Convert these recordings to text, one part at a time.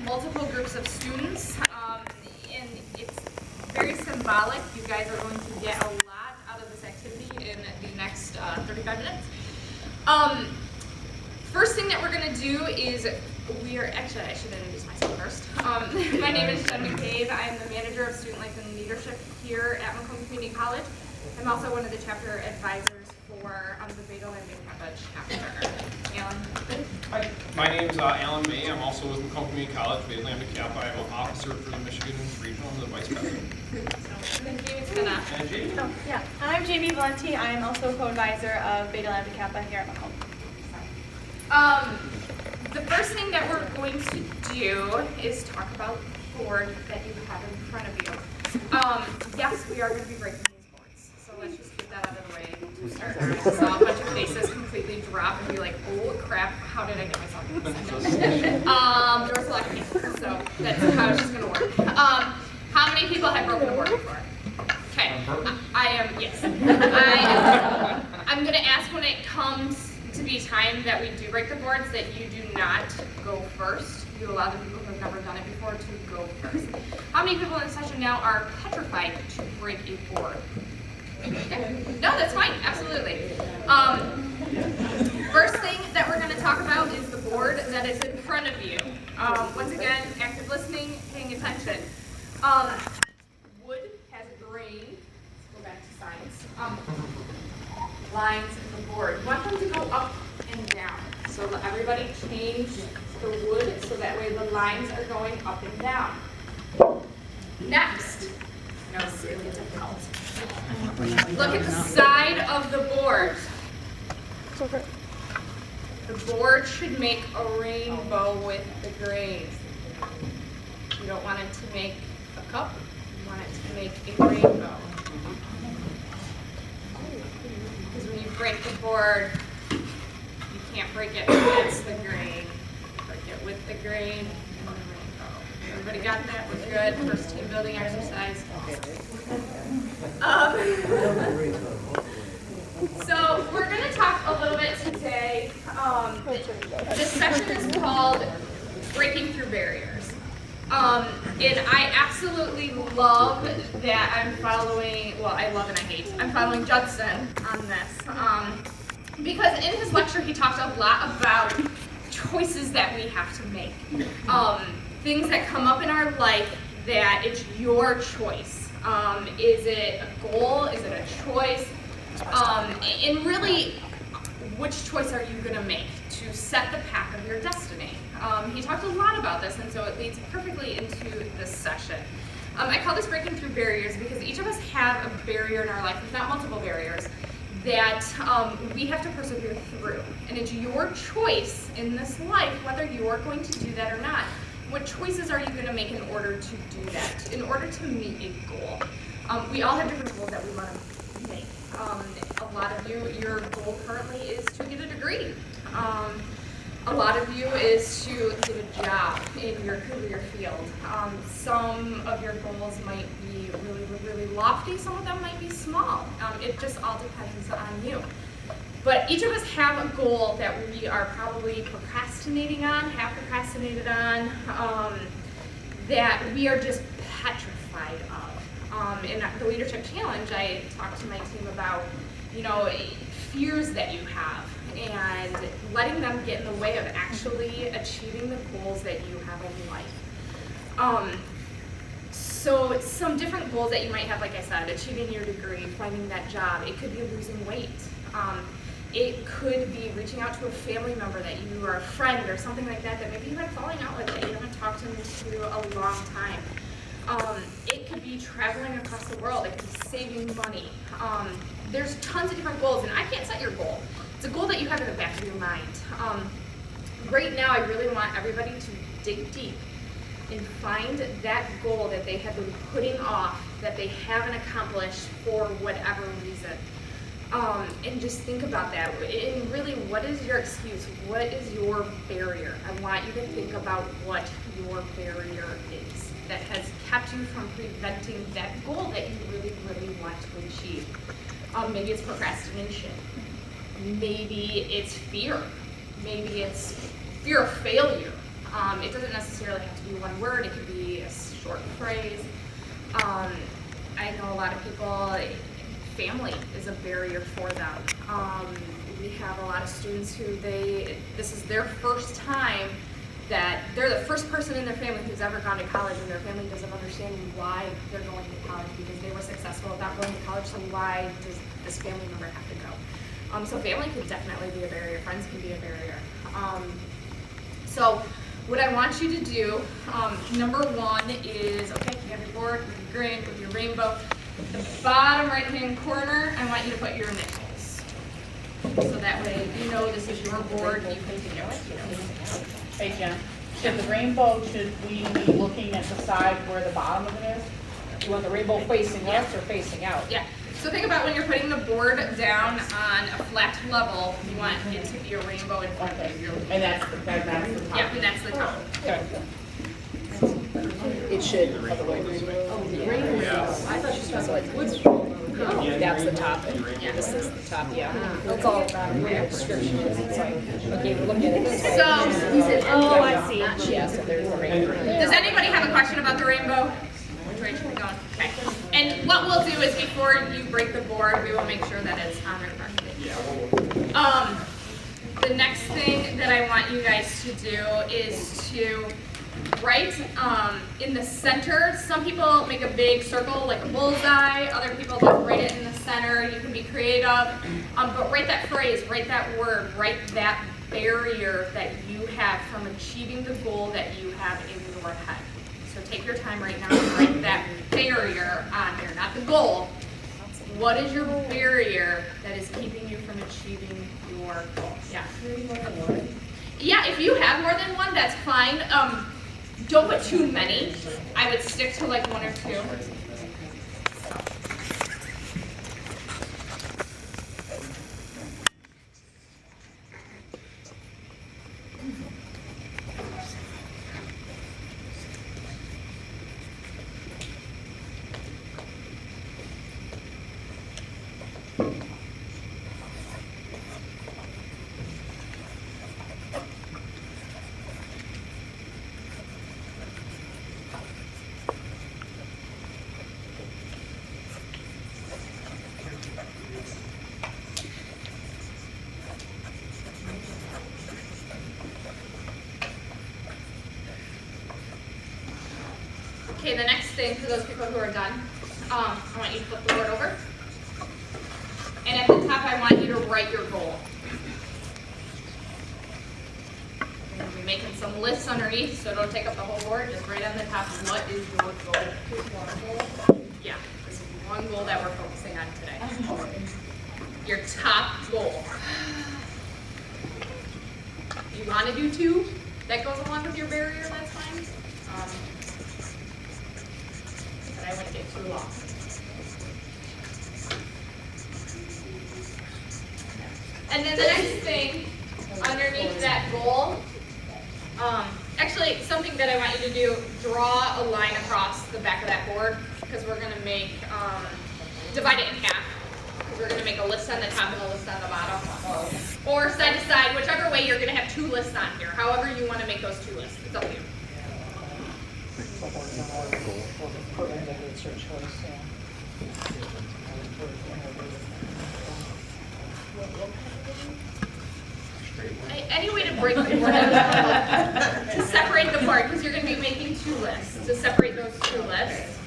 multiple groups of students, and it's very symbolic. You guys are going to get a lot out of this activity in the next 35 minutes. First thing that we're going to do is actually, I should introduce myself first. My name is Jenn McCabe. I'm the manager of student life and leadership here at Macomb Community College. I'm also one of the chapter advisors for the Beta and McCabe chapter. Alan? Hi, my name is Alan May. I'm also with Macomb Community College, Beta and McCabe. I am an officer for the Michigan Regional and the vice president. And then Jamie's gonna. And Jamie. Oh, yeah. I'm Jamie Valenti. I am also co-advisor of Beta Lambda Kappa here at Macomb. The first thing that we're going to do is talk about the board that you have in front of you. Yes, we are going to be breaking these boards, so let's just get that out of the way to start. I just saw a bunch of faces completely drop and be like, oh crap, how did I get myself in this situation? Door selecting, so that's how it's just going to work. How many people have broken a board before? Okay, yes. I'm going to ask when it comes to be time that we do break the boards that you do not go first. You allow the people who have never done it before to go first. How many people in the session now are petrified to break a board? No, that's fine, absolutely. First thing that we're going to talk about is the board that is in front of you. Once again, active listening, paying attention. Wood has a grain. Let's go back to science. Lines in the board. You want them to go up and down. So everybody change the wood so that way the lines are going up and down. Next, no, it's really difficult. Look at the side of the board. The board should make a rainbow with the grains. You don't want it to make a cup. You want it to make a rainbow. Because when you break the board, you can't break it against the grain. Break it with the grain and the rainbow. Everybody got that? Was good? First team building exercise. So we're going to talk a little bit today. This section is called Breaking Through Barriers. And I absolutely love that I'm following, well, I love and I hate, I'm following Judson on this. Because in his lecture, he talked a lot about choices that we have to make. Things that come up in our life that it's your choice. Is it a goal? Is it a choice? And really, which choice are you going to make to set the path of your destiny? He talked a lot about this, and so it leads perfectly into this session. I call this breaking through barriers because each of us have a barrier in our life, if not multiple barriers, that we have to persevere through. And it's your choice in this life whether you are going to do that or not. What choices are you going to make in order to do that, in order to meet a goal? We all have different goals that we want to make. A lot of you, your goal currently is to get a degree. A lot of you is to get a job in your career field. Some of your goals might be really, really lofty. Some of them might be small. It just all depends on you. But each of us have a goal that we are probably procrastinating on, have procrastinated on, that we are just petrified of. In the Leadership Challenge, I talked to my team about, fears that you have and letting them get in the way of actually achieving the goals that you have in life. So some different goals that you might have, like I said, achieving your degree, finding that job. It could be losing weight. It could be reaching out to a family member that you or a friend or something like that maybe you've been falling out with that you haven't talked to them to a long time. It could be traveling across the world. It could be saving money. There's tons of different goals, and I can't set your goal. It's a goal that you have in the back of your mind. Right now, I really want everybody to dig deep and find that goal that they have been putting off, that they haven't accomplished for whatever reason. And just think about that. And really, what is your excuse? What is your barrier? I want you to think about what your barrier is that has kept you from preventing that goal that you really, really want to achieve. Maybe it's procrastination. Maybe it's fear. Maybe it's fear of failure. It doesn't necessarily have to be one word, it could be a short phrase. I know a lot of people, family is a barrier for them. We have a lot of students who this is their first time that they're the first person in their family who's ever gone to college, and their family doesn't understand why they're going to college because they were successful without going to college, so why does this family member have to go? So family could definitely be a barrier, friends can be a barrier. So what I want you to do, number one is, okay, you have your board with your grid, with your rainbow. The bottom right-hand corner, I want you to put your initials. So that way you know this is your board, you can do it. Hey Jen, should we be looking at the side where the bottom of it is? Do you want the rainbow facing us or facing out? Yeah. So think about when you're putting the board down on a flat level, you want it to be a rainbow in front of you. And that's the top. Yeah, and that's the top. Okay. It should, otherwise. Oh, the rainbow. I thought you specified woods. That's the top. Yeah. This is the top, yeah. That's all about the description is. It's like, okay, we're looking at it this way. So, He said, Oh, I see. Yeah, so there's the rainbow. does anybody have a question about the rainbow? Which way should we go? Okay. And what we'll do is before you break the board, we will make sure that it's on there correctly. The next thing that I want you guys to do is to write in the center. Some people make a big circle like a bullseye. Other people just write it in the center. You can be creative. But write that phrase, write that word, write that barrier that you have from achieving the goal that you have in your head. So take your time right now and write that barrier on here, not the goal. What is your barrier that is keeping you from achieving your goal? Yeah. Yeah, if you have more than one, that's fine. Don't put too many. I would stick to like one or two. Okay, the next thing for those people who are done, I want you to flip the board over. And at the top, I want you to write your goal. We're going to be making some lists underneath, so don't take up the whole board. Just write on the top, what is your goal? Yeah, this is one goal that we're focusing on today. Your top goal. If you want to do two, that goes along with your barrier, that's fine. But I wouldn't get too long. And then the next thing, underneath that goal, actually something that I want you to do, draw a line across the back of that board, because we're going to make, divide it in half, because we're going to make a list on the top and a list on the bottom. Or side to side, whichever way, you're going to have two lists on here, however you want to make those two lists. It's up to you. Any way to break the board up, to separate the board, because you're going to be making two lists, to separate those two lists.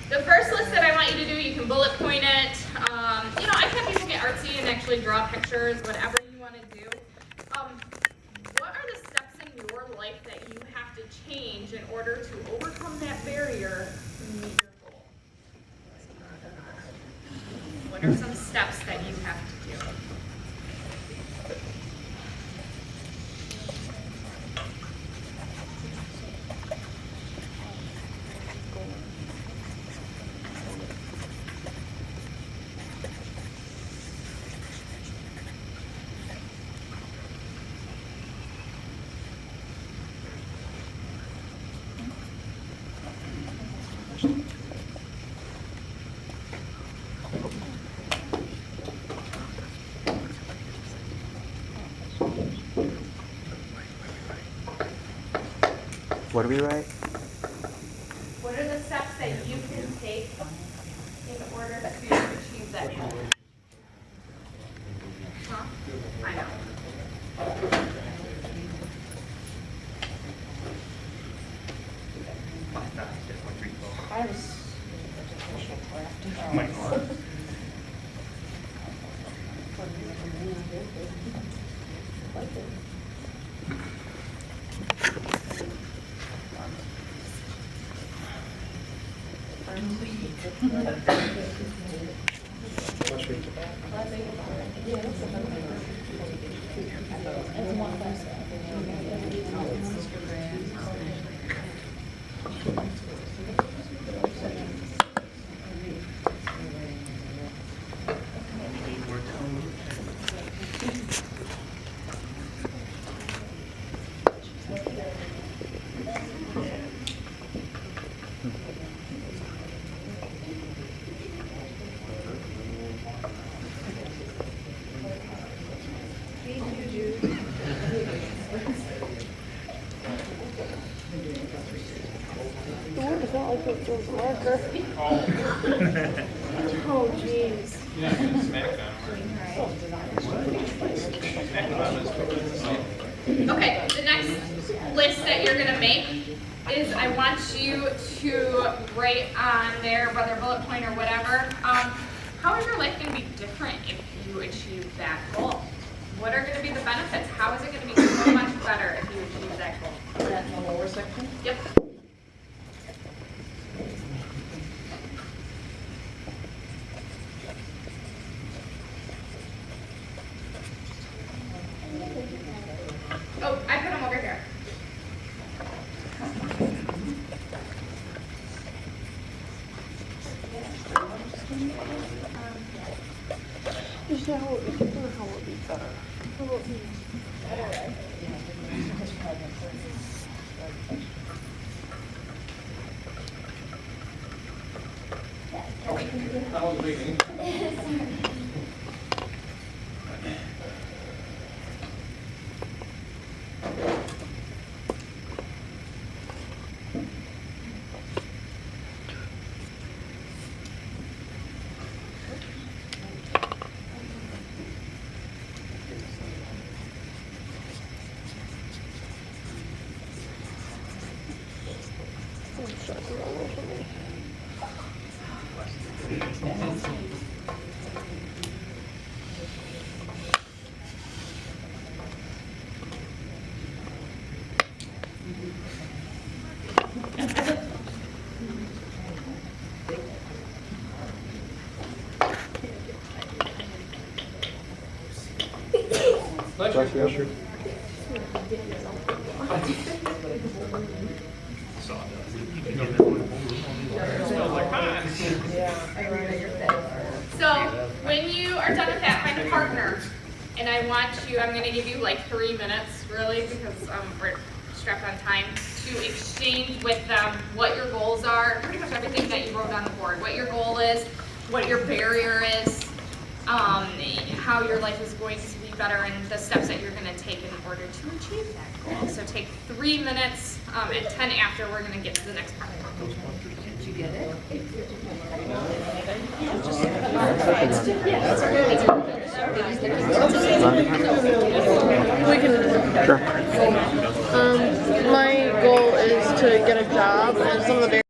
The first list that I want you to do, you can bullet point it. I've had people get artsy and actually draw pictures, whatever you want to do. What are the steps in your life that you have to change in order to overcome that barrier to meet your goal? What are some steps that you have to do? What do we write? What are the steps that you can take in order to achieve that goal? Huh? I know. I was. Oh, jeez. Yeah, smack down. Okay, the next list that you're gonna make is I want you to write on there, whether bullet point or whatever, how is your life gonna be different if you achieve that goal? What are gonna be the benefits? How is it gonna be so much better if you achieve that goal? That in the lower section? Yep. Oh, I put them over here. That was a big thing. Bless you. Smells like pine. So when you are done with that, find a partner. And I want you, I'm gonna give you like 3 minutes really because we're strapped on time to exchange with them what your goals are, pretty much everything that you wrote on the board, what your goal is, what your barrier is, how your life is going to be better and the steps that you're gonna take in order to achieve that goal. So take 3 minutes, at 10 after we're gonna get to the next part. Did you get it? We can. Sure. My goal is to get a job, and some of the